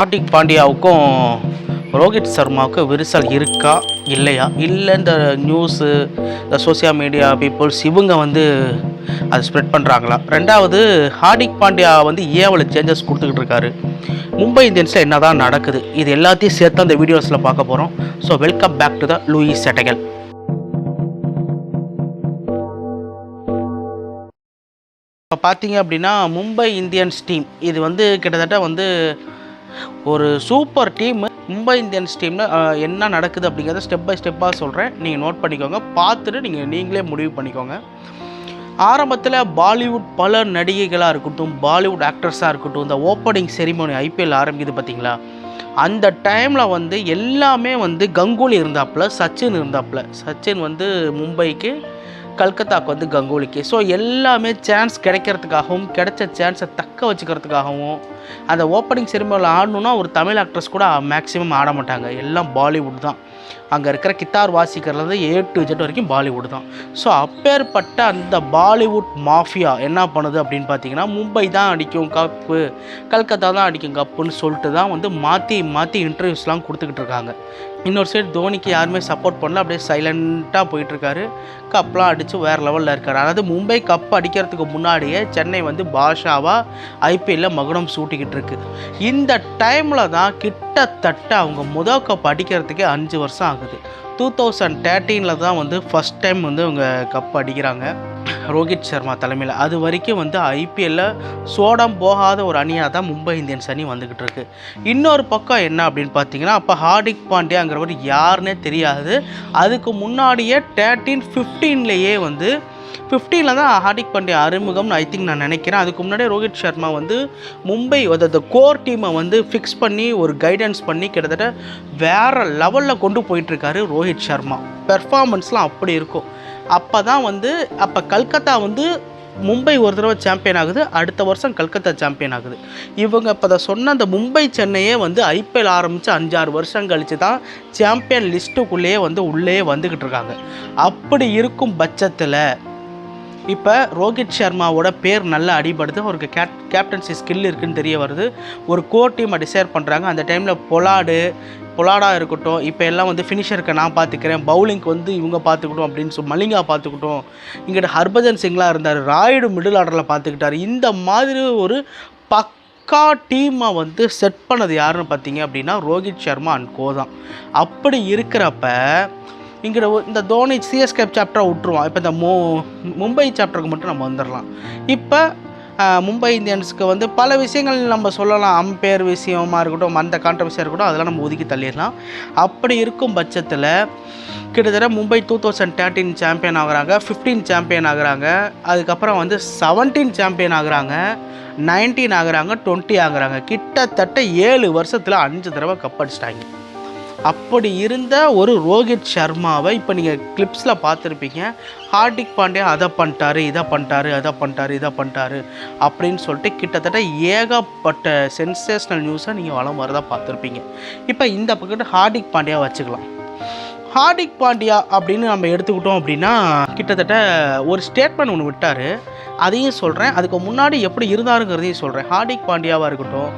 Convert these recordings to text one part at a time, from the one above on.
ஹார்திக் பாண்டியாவுக்கும் ரோஹித் சர்மாவுக்கு விரிசல் இருக்கா இல்லையா, இல்லை இந்த நியூஸு இந்த சோசியல் மீடியா பீப்புள்ஸ் இவங்க அதை ஸ்ப்ரெட் பண்ணுறாங்களா? ரெண்டாவது, ஹார்திக் பாண்டியா ஏன் அவ்வளோ சேஞ்சஸ் கொடுத்துக்கிட்டு இருக்காரு, மும்பை இந்தியன்ஸில் என்ன தான் நடக்குது, இது எல்லாத்தையும் சேர்த்து அந்த வீடியோஸில் பார்க்க போகிறோம். So welcome back to the லூயிஸ் செட்டகல். இப்போ பார்த்தீங்க அப்படின்னா மும்பை இந்தியன்ஸ் டீம் இது கிட்டத்தட்ட ஒரு சூப்பர் டீம். மும்பை இந்தியன்ஸ் டீமில் என்ன நடக்குது அப்படிங்கிறத ஸ்டெப் பை ஸ்டெப்பாக சொல்கிறேன், நீங்கள் நோட் பண்ணிக்கோங்க, பார்த்துட்டு நீங்களே முடிவு பண்ணிக்கோங்க. ஆரம்பத்தில் பாலிவுட் பல நடிகைகளாக இருக்கட்டும், பாலிவுட் ஆக்டர்ஸாக இருக்கட்டும், இந்த ஓப்பனிங் செரிமோனி ஐபிஎல் ஆரம்பிக்குது பார்த்தீங்களா, அந்த டைமில் எல்லாமே கங்குலி இருந்தாப்புல, சச்சின் இருந்தாப்புல. சச்சின் மும்பைக்கு, கல்கத்தாவுக்கு கங்குலிக்கு. ஸோ எல்லாமே சான்ஸ் கிடைக்கிறதுக்காகவும், கிடைச்ச சான்ஸை தக்க வச்சுக்கிறதுக்காகவும், அந்த ஓப்பனிங் செரிமனியில் ஆடணுன்னா ஒரு தமிழ் ஆக்ட்ரஸ் கூட மேக்ஸிமம் ஆட மாட்டாங்க, எல்லாம் பாலிவுட் தான். அங்கே இருக்கிற கித்தார் வாசிக்கிறதுலேருந்து A to Z வரைக்கும் பாலிவுட் தான். ஸோ அப்பேற்பட்ட அந்த பாலிவுட் மாஃபியா என்ன பண்ணுது அப்படின்னு பார்த்தீங்கன்னா, மும்பை தான் அடிக்கும் கப்பு, கல்கத்தா தான் அடிக்கும் கப்புன்னு சொல்லிட்டு தான் மாற்றி மாற்றி இன்டர்வியூஸ்லாம் கொடுத்துக்கிட்டு இருக்காங்க. இன்னொரு சைடு தோனிக்கு யாருமே சப்போர்ட் பண்ணல, அப்படியே சைலண்ட்டாக போயிட்டுருக்காரு, கப்லாம் அடித்து வேறு லெவலில் இருக்கார். அதாவது மும்பை கப் அடிக்கிறதுக்கு முன்னாடியே சென்னை பாஷாவாக ஐபிஎல்லில் மகுடம் சூட்டிக்கிட்டு இருக்கு. இந்த டைமில் தான் கிட்டத்தட்ட அவங்க முதல் கப் அடிக்கிறதுக்கே 5 வருஷம் ஆகுது. 2013 தான் ஃபஸ்ட் டைம் அவங்க கப் அடிக்கிறாங்க ரோஹித் சர்மா தலைமையில். அது வரைக்கும் ஐபிஎல்லில் சோடம் போகாத ஒரு அணியாக தான் மும்பை இந்தியன்ஸ் அணி வந்துக்கிட்டு இருக்கு. இன்னொரு பக்கம் என்ன அப்படின்னு பார்த்தீங்கன்னா, அப்போ ஹார்திக் பாண்டியாங்கிறவர் யாருன்னே தெரியாது. அதுக்கு முன்னாடியே 13-15லேயே 15ல் தான் ஹார்திக் பாண்டியா அறிமுகம்னு ஐ திங்க் நான் நினைக்கிறேன். அதுக்கு முன்னாடியே ரோஹித் சர்மா மும்பை அந்த கோர் டீமை ஃபிக்ஸ் பண்ணி ஒரு கைடன்ஸ் பண்ணி கிட்டத்தட்ட வேறு லெவலில் கொண்டு போயிட்டுருக்காரு ரோஹித் சர்மா. பெர்ஃபார்மன்ஸ்லாம் அப்படி இருக்கும். அப்போ தான் அப்போ கல்கத்தா மும்பை ஒரு தடவை சாம்பியன் ஆகுது, அடுத்த வருஷம் கல்கத்தா சாம்பியன் ஆகுது. இவங்க இப்போ அதை சொன்ன அந்த மும்பை சென்னையே ஐபிஎல் ஆரம்பித்து 5-6 வருஷம் கழித்து தான் சாம்பியன் லிஸ்ட்டுக்குள்ளேயே உள்ளே வந்துக்கிட்டு இருக்காங்க. அப்படி இருக்கும் பட்சத்தில் இப்போ ரோஹித் சர்மாவோட பேர் நல்லா அடிபடுது, அவருக்கு கேப்டன்சி ஸ்கில் இருக்குதுன்னு தெரிய வருது. ஒரு கோர் டீமை டிசைட் பண்ணுறாங்க. அந்த டைமில் பொலாடாக இருக்கட்டும், இப்போ எல்லாம் ஃபினிஷருக்கு நான் பார்த்துக்கிறேன், பவுலிங்க்கு இவங்க பார்த்துக்கிட்டோம் அப்படின்னு சொல்லி மலிங்கா பார்த்துக்கிட்டோம், இங்கிட்ட ஹர்பஜன் சிங்லாம் இருந்தார், ராய்டு மிடில் ஆர்டரில் பார்த்துக்கிட்டார். இந்த மாதிரி ஒரு பக்கா டீமை செட் பண்ணது யாருன்னு பார்த்தீங்க அப்படின்னா ரோஹித் சர்மா அண்ட் கோ தான். அப்படி இருக்கிறப்ப இங்கே இந்த தோனி சிஎஸ்கே சாப்டரை விட்டுருவான். இப்போ இந்த மும்பை சாப்டருக்கு மட்டும் நம்ம வந்துடலாம். இப்போ மும்பை இந்தியன்ஸுக்கு பல விஷயங்கள் நம்ம சொல்லலாம், அம்பேர் விஷயமாக இருக்கட்டும், அந்த கான்ட்ரவர்சியாக இருக்கட்டும், அதெல்லாம் நம்ம ஒதுக்கி தள்ளிடலாம். அப்படி இருக்கும் பட்சத்தில் கிட்டத்தட்ட மும்பை 2013 சாம்பியன் ஆகுறாங்க, 15 சாம்பியன் ஆகுறாங்க, அதுக்கப்புறம் 17 சாம்பியன் ஆகுறாங்க, 19 ஆகுறாங்க, 20 ஆகுறாங்க. கிட்டத்தட்ட 7 வருஷத்தில் 5 தடவை கப் அடிச்சிட்டாங்க. அப்படி இருந்த ஒரு ரோஹித் சர்மாவை இப்போ நீங்கள் கிளிப்ஸில் பார்த்துருப்பீங்க, ஹார்திக் பாண்டியா அதை பண்ணிட்டாரு, இதை பண்ணிட்டாரு, அதை பண்ணிட்டாரு, இதை பண்ணிட்டாரு அப்படின்னு சொல்லிட்டு கிட்டத்தட்ட ஏகப்பட்ட சென்சேஷனல் நியூஸை நீங்கள் வளம் வரதாக பார்த்துருப்பீங்க. இப்போ இந்த பக்கத்து ஹார்திக் பாண்டியா வச்சுக்கலாம். ஹார்திக் பாண்டியா அப்படின்னு நம்ம எடுத்துக்கிட்டோம் அப்படின்னா கிட்டத்தட்ட ஒரு ஸ்டேட்மெண்ட் ஒன்று விட்டார், அதையும் சொல்கிறேன். அதுக்கு முன்னாடி எப்படி இருந்தாருங்கிறதையும் சொல்கிறேன். ஹார்திக் பாண்டியாவாக இருக்கட்டும்,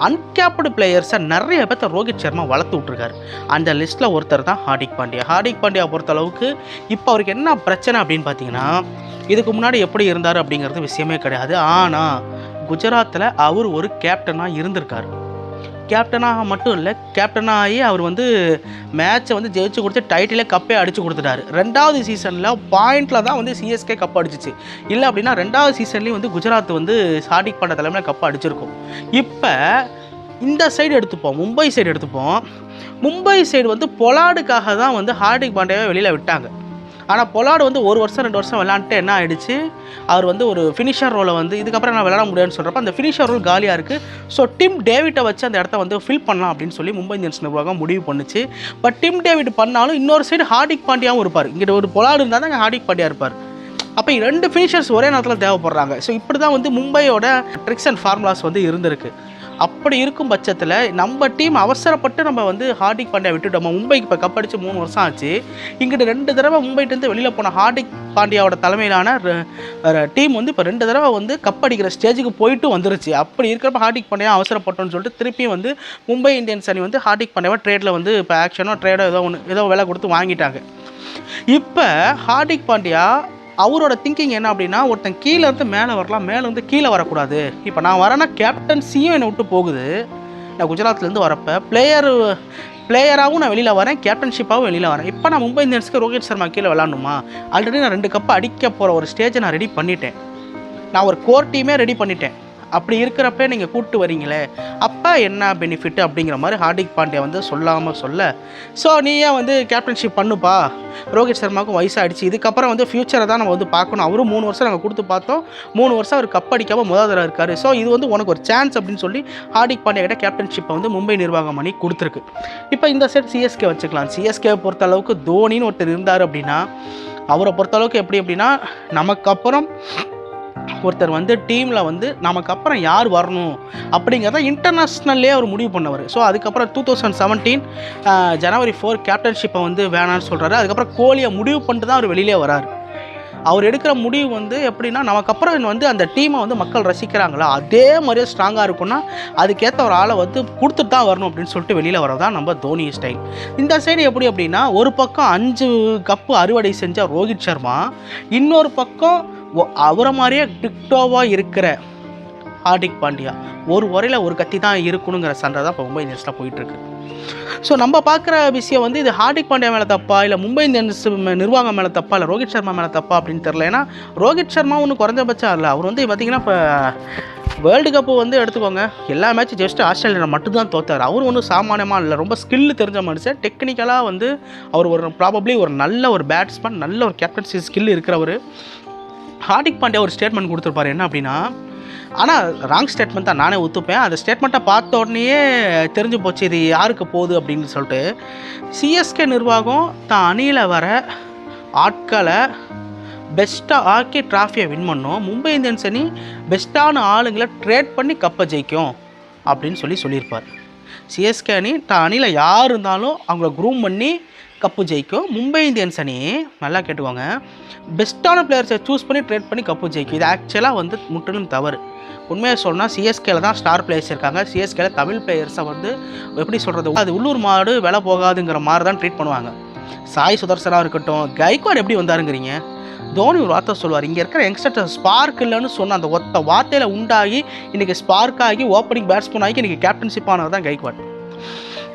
அன்கேப்டு பிளேயர்ஸை நிறைய பேர்த்த ரோஹித் சர்மா வளர்த்து விட்ருக்காரு. அந்த லிஸ்ட்டில் ஒருத்தர் தான் ஹார்திக் பாண்டியா. ஹார்திக் பாண்டியா பொறுத்தளவுக்கு இப்போ அவருக்கு என்ன பிரச்சனை அப்படின்னு பார்த்தீங்கன்னா, இதுக்கு முன்னாடி எப்படி இருந்தார் அப்படிங்கிறது விஷயமே கிடையாது. ஆனால் குஜராத்தில் அவர் ஒரு கேப்டனாக இருந்திருக்கார். கேப்டனாக மட்டும் இல்லை, கேப்டனாகி அவர் மேட்சை ஜெயிச்சு கொடுத்து டைட்டிலே கப்பே அடித்து கொடுத்துட்டாரு. 2வது சீசனில் பாயிண்டில் தான் சிஎஸ்கே கப் அடிச்சிச்சு. இல்லை அப்படின்னா 2வது சீசன்லேயும் குஜராத் ஹார்திக் பாண்டியா தலைமையில் கப் அடிச்சிருக்கும். இப்போ இந்த சைடு எடுத்துப்போம், மும்பை சைடு எடுத்துப்போம். மும்பை சைடு பொலாடுக்காக தான் ஹார்திக் பாண்டியாவை வெளியில் விட்டாங்க. ஆனால் பொலாடு 1 வருஷம் 2 வருஷம் விளையாண்டுட்டு என்ன ஆகிடுச்சு, அவர் ஒரு ஃபினிஷர் ரோலை இதுக்கப்புறம் நான் விளையாட முடியாதுன்னு சொல்கிறப்ப அந்த ஃபினிஷர் ரோல் காலியாக இருக்குது. ஸோ டிம் டேவிட்டை வச்சு அந்த இடத்த ஃபில் பண்ணலாம் அப்படின்னு சொல்லி மும்பை இந்தியன்ஸ் நிர்வாகம் முடிவு பண்ணுச்சு. பட் டிம் டேவிட் பண்ணாலும் இன்னொரு சைடு ஹார்திக் பாண்டியாவும் இருப்பார். இங்கிட்ட ஒரு பொலாடு இருந்தால் தான் ஹார்திக் பாண்டியா இருப்பார். அப்போ 2 ஃபினிஷர்ஸ் ஒரே நேரத்தில் தேவைப்படுறாங்க. ஸோ இப்படி தான் மும்பையோட ட்ரிக்ஸ் அண்ட் ஃபார்முலாஸ் இருந்திருக்கு. அப்படி இருக்கும் பட்சத்தில் நம்ம டீம் அவசரப்பட்டு நம்ம வந்து ஹார்திக் பாண்டியா விட்டுட்டோம். மும்பைக்கு இப்போ கப் அடித்து 3 வருஷம் ஆச்சு. இங்கிட்ட 2 தடவை மும்பைட்டேருந்து வெளியில் போன ஹார்திக் பாண்டியாவோட தலைமையிலான டீம் வந்து இப்போ 2 தடவை வந்து கப் அடிக்கிற ஸ்டேஜுக்கு போயிட்டு வந்துருச்சு. அப்படி இருக்கிறப்ப ஹார்திக் பாண்டியா அவசரப்பட்டோன்னு சொல்லிட்டு திருப்பி வந்து மும்பை இந்தியன்ஸ் அணி வந்து ஹார்திக் பாண்டியாவை ட்ரேடில் வந்து இப்போ ஆக்ஷனோ ட்ரேடோ ஏதோ விலை கொடுத்து வாங்கிட்டாங்க. இப்போ ஹார்திக் பாண்டியா அவரோட திங்கிங் என்ன அப்படின்னா, ஒருத்தன் கீழே இருந்து மேலே வரலாம், மேலே வந்து கீழே வரக்கூடாது. இப்போ நான் வரேன்னா கேப்டன்சியும் என்னை விட்டு போகுது. நான் குஜராத்லேருந்து வரப்போ பிளேயராகவும் நான் வெளியில் வரேன், கேப்டன்ஷிப்பாகவும் வெளியில் வரேன். இப்போ நான் மும்பை இந்தியன்ஸுக்கு ரோஹித் சர்மா கீழே விளாடணுமா? ஆல்ரெடி நான் 2 கப்பு அடிக்க போகிற ஒரு ஸ்டேஜை நான் ரெடி பண்ணிட்டேன். நான் ஒரு கோர் டீமே ரெடி பண்ணிட்டேன். அப்படி இருக்கிறப்ப நீங்கள் கூப்பிட்டு வரீங்களே, அப்போ என்ன பெனிஃபிட் அப்படிங்கிற மாதிரி ஹார்திக் பாண்டியா வந்து சொல்லாமல் சொல்ல, ஸோ நீயே வந்து கேப்டன்ஷிப் பண்ணுப்பா, ரோஹித் சர்மாவுக்கும் வயசாகிடுச்சு, இதுக்கப்புறம் வந்து ஃப்யூச்சரை தான் நம்ம வந்து பார்க்கணும். அவரும் 3 வருஷம் நாங்கள் கொடுத்து பார்த்தோம், 3 வருஷம் அவர் கப் அடிக்காமல் முதல் தடவை இருக்கார். ஸோ இது வந்து உனக்கு ஒரு சான்ஸ் அப்படின்னு சொல்லி ஹார்திக் பாண்டியா கிட்ட கேப்டன்ஷிப்பை வந்து மும்பை நிர்வாகம் பண்ணி கொடுத்துருக்கு. இப்போ இந்த செட் சிஎஸ்கே வச்சுக்கலாம். சிஎஸ்கே பொறுத்த அளவுக்கு தோனின்னு ஒருத்தர் இருந்தார் அப்படின்னா, அவரை பொறுத்தளவுக்கு எப்படி அப்படின்னா, நமக்கு அப்புறம் ஒருத்தர் வந்து டீமில் வந்து நமக்கு அப்புறம் யார் வரணும் அப்படிங்கிறத இன்டர்நேஷ்னல்லே அவர் முடிவு பண்ணவர். ஸோ அதுக்கப்புறம் 2017 ஜனவரி 4 கேப்டன்ஷிப்பை வந்து வேணான்னு சொல்கிறாரு. அதுக்கப்புறம் கோலியை முடிவு பண்ணிட்டு தான் அவர் வெளியிலே வராரு. அவர் எடுக்கிற முடிவு வந்து எப்படின்னா, நமக்கப்புறம் வந்து அந்த டீமை வந்து மக்கள் ரசிக்கிறாங்களா, அதே மாதிரியே ஸ்ட்ராங்காக இருக்குன்னா அதுக்கேற்ற ஒரு ஆளை வந்து கொடுத்துட்டு தான் வரணும் அப்படின்னு சொல்லிட்டு வெளியில் வரதான் நம்ம தோனி ஸ்டைல். இந்த சைடு எப்படி அப்படின்னா, ஒரு பக்கம் 5 கப்பு அறுவடை செஞ்ச ரோஹித் சர்மா, இன்னொரு பக்கம் அவரை மாதிரியே டிக்டோவாக இருக்கிற ஹார்திக் பாண்டியா, ஒரு உரையில் ஒரு கத்தி தான் இருக்கணுங்கிற சண்டை தான் இப்போ மும்பை இந்தியன்ஸில் போயிட்டுருக்கு. ஸோ நம்ம பார்க்குற விஷயம் வந்து இது ஹார்திக் பாண்டியா மேலே தப்பா, இல்லை மும்பை இந்தியன்ஸ் நிர்வாகம் மேலே தப்பா, இல்லை ரோஹித் சர்மா மேலே தப்பா அப்படின்னு தெரில. ஏன்னா ரோஹித் சர்மா ஒன்றும் குறைஞ்சபட்சம் இல்லை. அவர் வந்து பார்த்திங்கன்னா இப்போ வேர்ல்டு கப்பு வந்து எடுத்துக்கோங்க, எல்லா மேட்சும் ஜஸ்ட் ஆஸ்திரேலியா மட்டும்தான் தோத்தார். அவர் ஒன்றும் சாமானியமாக இல்லை, ரொம்ப ஸ்கில்லு தெரிஞ்ச மனுஷன். டெக்னிக்கலாக வந்து அவர் ப்ராபப்ளி ஒரு நல்ல ஒரு பேட்ஸ்மேன், நல்ல ஒரு கேப்டன்சி ஸ்கில் இருக்கிறவர். ஹார்திக் பாண்டியா ஒரு ஸ்டேட்மெண்ட் கொடுத்துருப்பாரு, என்ன அப்படின்னா, ஆனால் ராங் ஸ்டேட்மெண்ட் தான், நானே ஒத்துப்பேன். அந்த ஸ்டேட்மெண்ட்டை பார்த்த உடனேயே தெரிஞ்சு போச்சு இது யாருக்கு போகுது அப்படின்னு சொல்லிட்டு. சிஎஸ்கே நிர்வாகம் தான் அணியில் வர ஆட்களை பெஸ்ட்டாக ஆக்கி ட்ராஃபியை வின் பண்ணும், மும்பை இந்தியன்ஸ் அணி பெஸ்ட்டான ஆளுங்களை ட்ரேட் பண்ணி கப்பை ஜெயிக்கும் அப்படின்னு சொல்லியிருப்பார். சிஎஸ்கே அணி தான் அணியில் யார் இருந்தாலும் அவங்கள க்ரூம் பண்ணி கப்பு ஜெயிக்கும். மும்பை இந்தியன்ஸ் அணி நல்லா கேட்டுக்கோங்க, பெஸ்ட்டான பிளேயர்ஸை சூஸ் பண்ணி ட்ரேட் பண்ணி கப்பு ஜெயிக்கும். இது ஆக்சுவலாக வந்து முற்றிலும் தவறு. உண்மையாக சொன்னால் சிஎஸ்கேல தான் ஸ்டார் பிளேயர்ஸ் இருக்காங்க. சிஎஸ்கேல தமிழ் பிளேயர்ஸை வந்து எப்படி சொல்கிறது, அது உள்ளூர் மாடு விலை போகாதுங்கிற மாதிரி தான் ட்ரீட் பண்ணுவாங்க. சாய் சுதர்சனாக இருக்கட்டும், கைக்வாட் எப்படி வந்தாருங்கிறீங்க? தோனி ஒரு வார்த்தை சொல்லுவார், இங்கே இருக்கிற யங்ஸ்டர் ஸ்பார்க் இல்லைன்னு சொன்ன அந்த ஒத்த வார்த்தையில் உண்டாகி இன்றைக்கி ஸ்பார்க் ஆகி ஓப்பனிங் பேட்ஸ்மேன் ஆகி இன்றைக்கி கேப்டன்ஷிப் ஆனது தான் கைக்வாட்.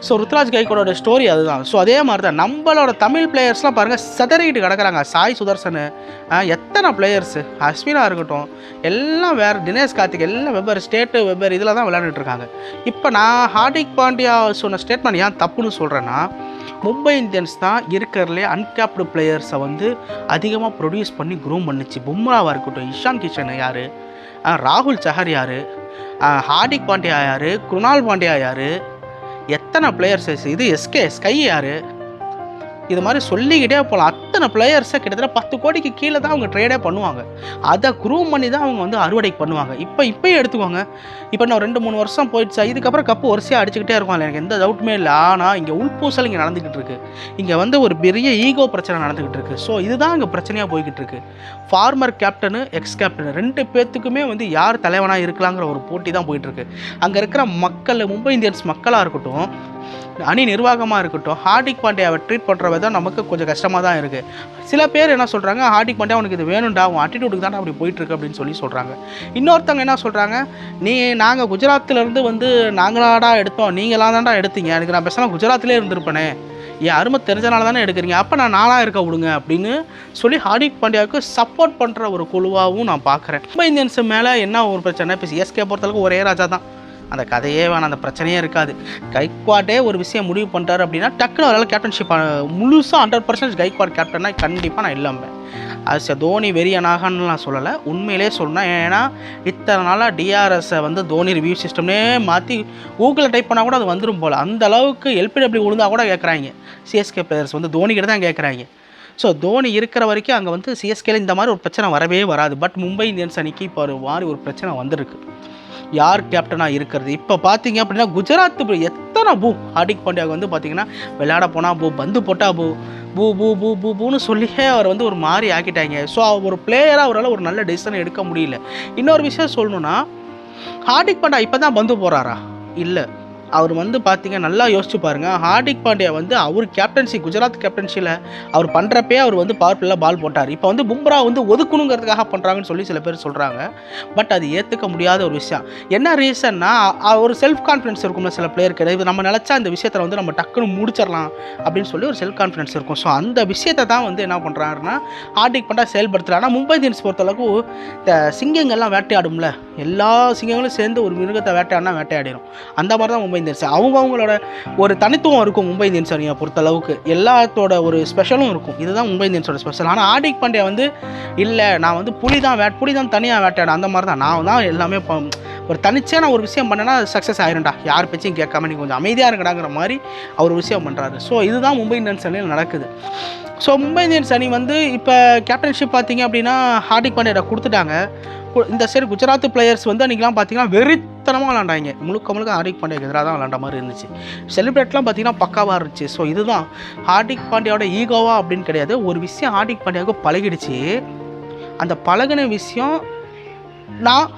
ஸோ ருத்ராஜ் கைக்வாடோட ஸ்டோரி அதுதான். ஸோ அதே மாதிரி தான் நம்மளோட தமிழ் பிளேயர்ஸ்லாம் பாருங்கள் சிதறிக்கிட்டு கிடக்கிறாங்க. சாய் சுதர்சன், எத்தனை பிளேயர்ஸு, அஸ்வினா இருக்கட்டும், எல்லாம் வேறு, தினேஷ் கார்த்திக், எல்லாம் வெவ்வேறு ஸ்டேட்டு வெவ்வேறு இதில் தான் விளையாண்டுட்டு இருக்காங்க. இப்போ நான் ஹார்திக் பாண்டியா சொன்ன ஸ்டேட்மெண்ட் ஏன் தப்புன்னு சொல்கிறேன்னா, மும்பை இந்தியன்ஸ் தான் இருக்கிறதுலே அன்கேப்டு பிளேயர்ஸை வந்து அதிகமாக ப்ரொடியூஸ் பண்ணி க்ரூம் பண்ணிச்சு. பும்ராவாக இருக்கட்டும், இஷான் கிஷன் யார், ராகுல் சஹர் யார், ஹார்திக் பாண்டியா யார், குருணால் பாண்டியா யார், எத்தனை பிளேயர்ஸ், இது ஸ்கை யார், இது மாதிரி சொல்லிக்கிட்டே போகலாம். அத்தனை பிளேயர்ஸை கிட்டத்தட்ட 10 கோடிக்கு கீழே தான் அவங்க ட்ரேடே பண்ணுவாங்க. அதை க்ரூம் பண்ணி தான் அவங்க வந்து அறுவடை பண்ணுவாங்க. இப்போயே எடுத்துக்கோங்க, இப்போ நான் 2-3 வருஷம் போயிடுச்சா, இதுக்கப்புறம் கப்பு வரிசையாக அடிச்சுக்கிட்டே இருக்கும், எனக்கு எந்த டவுட்டுமே இல்லை. ஆனால் இங்கே உள்பூசல் இங்கே நடந்துக்கிட்டு இருக்குது. இங்கே வந்து ஒரு பெரிய ஈகோ பிரச்சனை நடந்துக்கிட்டு இருக்குது. ஸோ இதுதான் இங்கே பிரச்சனையாக போய்கிட்டு இருக்குது. ஃபார்மர் கேப்டனு, எக்ஸ் கேப்டனு 2 பேர்த்துக்குமே வந்து யார் தலைவனாக இருக்கலாங்கிற ஒரு போட்டி தான் போயிட்டுருக்கு. அங்கே இருக்கிற மக்கள், மும்பை இந்தியன்ஸ் மக்களாக இருக்கட்டும், அணி நிர்வாகமாக இருக்கட்டும், ஹார்திக் பாண்டியாவை ட்ரீட் பண்ணுற விதம் நமக்கு கொஞ்சம் கஷ்டமாக தான் இருக்குது. சில பேர் என்ன சொல்கிறாங்க, ஹார்திக் பாண்டியா உனக்கு இது வேணும்டா, உன் ஆட்டிடியூடுக்கு தானே அப்படி போயிட்டுருக்கு அப்படின்னு சொல்கிறாங்க. இன்னொருத்தவங்க என்ன சொல்கிறாங்க, நாங்கள் குஜராத்திலேருந்து வந்து நாங்களாடா எடுத்தோம், நீங்களாம் தான்டா எடுத்தீங்க, எனக்கு நான் பேசாமல் குஜராத்திலே இருந்திருப்பேனே, என் அருமை தெரிஞ்சனால தானே எடுக்கிறீங்க, அப்போ நான் நானாக இருக்க விடுங்க அப்படின்னு சொல்லி ஹார்திக் பாண்டியாவுக்கு சப்போர்ட் பண்ணுற ஒரு குழுவாகவும் நான் பார்க்குறேன். மும்பை இந்தியன்ஸ் மேலே என்ன ஒரு பிரச்சனை, இப்போ சிஎஸ்கே பொறுத்தளவுக்கு ஒரே ராஜா தான், அந்த கதையே வேணாம், அந்த பிரச்சனையே இருக்காது. கைக்வாடே ஒரு விஷயம் முடிவு பண்ணுறாரு அப்படின்னா டக்குன்னு அவரால் கேப்டன்ஷிப் முழுசாக 100% கைக்வாட் கேப்டன்னா கண்டிப்பாக நான் இல்லாமல் அது தோனி வெறியனாகன்னு நான் சொல்லலை, உண்மையிலே சொன்னேன். ஏன்னா இத்தனை நாளாக டிஆர்எஸை வந்து தோனி ரிவ்யூ சிஸ்டம்னே மாற்றி கூகுளில் டைப் பண்ணால் கூட அது வந்துடும் போல், அந்த அளவுக்கு எல்பிடபிள்யூ விழுந்தால் கூட கேட்குறாங்க. சிஎஸ்கே பிளேயர்ஸ் வந்து தோனிக்கிட்ட தான் கேட்குறாங்க. ஸோ தோனி இருக்கிற வரைக்கும் அங்கே வந்து சிஎஸ்கேல இந்த மாதிரி ஒரு பிரச்சனை வரவே வராது. பட் மும்பை இந்தியன்ஸ் அணிக்கு இப்போ ஒரு மாதிரி ஒரு பிரச்சனை வந்திருக்கு. யார் கேப்டனாக இருக்கிறது. இப்போ பார்த்தீங்க அப்படின்னா குஜராத் எத்தனை ஹார்திக் பாண்டியாவுக்கு வந்து பார்த்தீங்கன்னா விளையாட போனால் பந்து போட்டால் பூன்னு சொல்லியே அவர் வந்து ஒரு மாதிரி ஆக்கிட்டாங்க. ஸோ ஒரு பிளேயராக அவரால் ஒரு நல்ல டெசிஷன் எடுக்க முடியல. இன்னொரு விஷயம் சொல்லணுன்னா, ஹார்திக் பாண்டியா இப்போ தான் பந்து போகிறாரா? இல்லை. அவர் வந்து பார்த்தீங்க, நல்லா யோசிச்சு பாருங்கள். ஹார்திக் பாண்டியா வந்து அவர் கேப்டன்சி, குஜராத் கேப்டன்சியில் அவர் பண்ணுறப்பே அவர் வந்து பவர் பிளேயில் பால் போட்டார். இப்போ வந்து பும்ரா வந்து ஒதுக்கணுங்கிறதுக்காக பண்ணுறாங்கன்னு சொல்லி சில பேர் சொல்கிறாங்க. பட் அது ஏற்றுக்க முடியாத ஒரு விஷயம். என்ன ரீசன்னா, ஒரு செல்ஃப் கான்ஃபிடன்ஸ் இருக்கும்ல சில பிளேயருக்கு. இது நம்ம நினச்சா இந்த விஷயத்தில் வந்து நம்ம டக்குன்னு முடிச்சிடலாம் அப்படின்னு சொல்லி ஒரு செல்ஃப் கான்ஃபிடன்ஸ் இருக்கும். ஸோ அந்த விஷயத்தை தான் வந்து என்ன பண்ணுறாருன்னா ஹார்திக் பாண்டியா செயல்படுத்துகிறார். ஆனால் மும்பை இந்தியன்ஸ் பொறுத்தளவுக்கு இந்த சிங்கங்கள்லாம் வேட்டையாடும்ல, எல்லா சிங்கங்களும் சேர்ந்து ஒரு மிருகத்தை வேட்டையாடினா வேட்டையாடிடும். அந்த மாதிரி தான் மும்பை இந்தியன்ஸ். அவங்களோட ஒரு தனித்துவம் இருக்கும் மும்பை இந்தியன்ஸ் அணியை பொறுத்தளவுக்கு. எல்லாத்தோட ஒரு ஸ்பெஷலும் இருக்கும். இதுதான் மும்பை இந்தியன்ஸோட ஸ்பெஷல். ஆனால் ஹார்திக் பாண்டியா வந்து இல்லை, நான் வந்து புலி தான் தனியாக வேட்டையாடும், அந்த மாதிரி தான் நான் தான் எல்லாமே ஒரு தனிச்சே நான் ஒரு விஷயம் பண்ணேன்னா சக்ஸஸ் ஆயிரும்டா, யார் பேச்சையும் கேட்காம நீங்கள் கொஞ்சம் அமைதியாக இருக்கடாங்கிற மாதிரி அவர் விஷயம் பண்ணுறாரு. ஸோ இதுதான் மும்பை இந்தியன்ஸ் அணியில் நடக்குது. ஸோ மும்பை இந்தியன்ஸ் அணி வந்து இப்போ கேப்டன்ஷிப் பார்த்தீங்க அப்படின்னா ஹார்திக் பாண்டியா கொடுத்துட்டாங்க. இந்த சைடு குஜராத் பிளேயர்ஸ் வந்து அன்றைக்கெலாம் பார்த்தீங்கன்னா வெறித்தனமாக விளாண்டாங்க. முழுக்க ஹார்திக் பாண்டியாவுக்கு எதிராக தான் விளாண்ட மாதிரி இருந்துச்சு. செலிப்ரேட்லாம் பார்த்தீங்கன்னா பக்காவாக இருந்துச்சு. ஸோ இதுதான் ஹார்திக் பாண்டியாவோட ஈகோவா அப்படின்னு கிடையாது. ஒரு விஷயம் ஹார்திக் பாண்டியாவுக்கு பழகிடுச்சு. அந்த பழகின விஷயம் நான்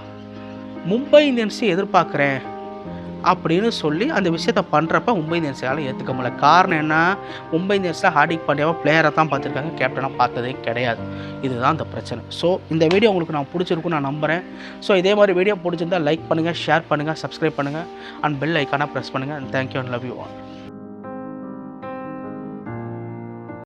மும்பை இந்தியன்ஸை எதிர்பார்க்குறேன் அப்படின்னு சொல்லி அந்த விஷயத்தை பண்ணுறப்ப மும்பை இந்தியன்ஸால் ஏற்றுக்க முடியல. காரணம் என்ன, மும்பை இந்தியன்ஸில் ஹார்திக் பாண்டியாவை பிளேயரை தான் பார்த்துருக்காங்க, கேப்டனாக பார்த்ததே கிடையாது. இதுதான் அந்த பிரச்சனை. ஸோ இந்த வீடியோ உங்களுக்கு நான் பிடிச்சிருக்குன்னு நான் நம்புகிறேன். ஸோ இதே மாதிரி வீடியோ பிடிச்சிருந்தால் லைக் பண்ணுங்கள், ஷேர் பண்ணுங்கள், சப்ஸ்கிரைப் பண்ணுங்கள் அண்ட் பெல் ஐக்கானாக ப்ரெஸ் பண்ணுங்கள். Thank you and love you all.